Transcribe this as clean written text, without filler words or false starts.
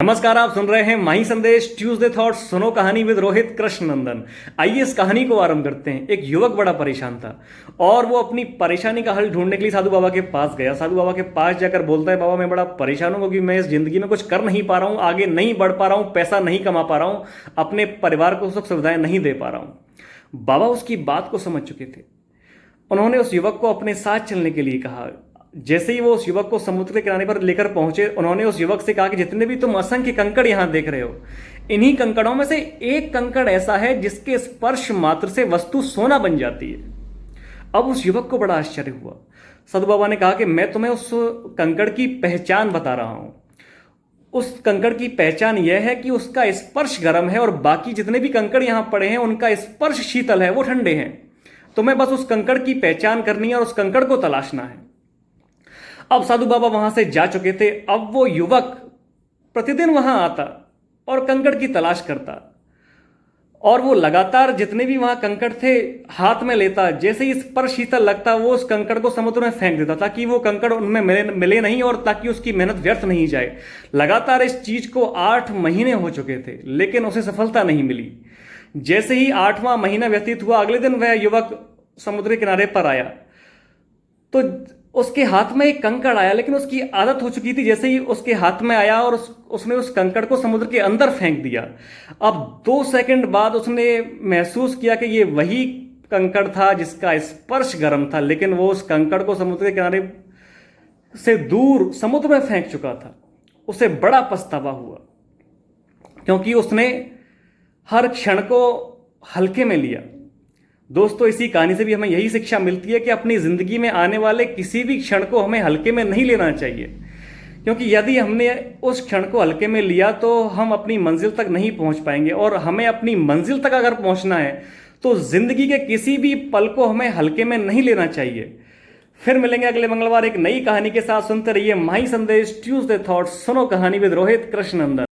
नमस्कार, आप सुन रहे हैं माही संदेश ट्यूसडे थॉट्स। सुनो कहानी विद रोहित कृष्णनंदन। आइए इस कहानी को आरंभ करते हैं। एक युवक बड़ा परेशान था और वो अपनी परेशानी का हल ढूंढने के लिए साधु बाबा के पास गया। साधु बाबा के पास जाकर बोलता है, बाबा मैं बड़ा परेशान हूँ क्योंकि मैं इस जिंदगी में कुछ कर नहीं पा रहा हूँ, आगे नहीं बढ़ पा रहा हूँ, पैसा नहीं कमा पा रहा हूँ, अपने परिवार को सुख सुविधाएं नहीं दे पा रहा हूँ। बाबा उसकी बात को समझ चुके थे। उन्होंने उस युवक को अपने साथ चलने के लिए कहा। जैसे ही वो उस युवक को समुद्र के किनारे पर लेकर पहुंचे, उन्होंने उस युवक से कहा कि जितने भी तुम असंख्य कंकड़ यहां देख रहे हो, इन्हीं कंकड़ों में से एक कंकड़ ऐसा है जिसके स्पर्श मात्र से वस्तु सोना बन जाती है। अब उस युवक को बड़ा आश्चर्य हुआ। साधु बाबा ने कहा कि मैं तुम्हें उस कंकड़ की पहचान बता रहा हूं। उस कंकड़ की पहचान यह है कि उसका स्पर्श गर्म है और बाकी जितने भी कंकड़ यहां पड़े हैं उनका स्पर्श शीतल है, वो ठंडे हैं। तुम्हें बस उस कंकड़ की पहचान करनी है और उस कंकड़ को तलाशना है। अब साधु बाबा वहां से जा चुके थे। अब वो युवक प्रतिदिन वहां आता और कंकड़ की तलाश करता और वो लगातार जितने भी वहां कंकड़ थे हाथ में लेता। जैसे ही स्पर्श शीतल लगता वो उस कंकड़ को समुद्र में फेंक देता ताकि वो कंकड़ उनमें मिले नहीं और ताकि उसकी मेहनत व्यर्थ नहीं जाए। लगातार इस चीज को 8 महीने हो चुके थे, लेकिन उसे सफलता नहीं मिली। जैसे ही 8वां महीना व्यतीत हुआ, अगले दिन वह युवक समुद्र किनारे पर आया तो उसके हाथ में एक कंकड़ आया, लेकिन उसकी आदत हो चुकी थी। जैसे ही उसके हाथ में आया और उसने उस कंकड़ को समुद्र के अंदर फेंक दिया। अब 2 सेकंड बाद उसने महसूस किया कि ये वही कंकड़ था जिसका स्पर्श गर्म था, लेकिन वो उस कंकड़ को समुद्र के किनारे से दूर समुद्र में फेंक चुका था। उसे बड़ा पछतावा हुआ क्योंकि उसने हर क्षण को हल्के में लिया। दोस्तों, इसी कहानी से भी हमें यही शिक्षा मिलती है कि अपनी जिंदगी में आने वाले किसी भी क्षण को हमें हल्के में नहीं लेना चाहिए, क्योंकि यदि हमने उस क्षण को हल्के में लिया तो हम अपनी मंजिल तक नहीं पहुंच पाएंगे। और हमें अपनी मंजिल तक अगर पहुंचना है तो जिंदगी के किसी भी पल को हमें हल्के में नहीं लेना चाहिए। फिर मिलेंगे अगले मंगलवार एक नई कहानी के साथ। सुनते रहिए माही संदेश ट्यूसडे थॉट्स। सुनो कहानी विद रोहित कृष्णनंदन।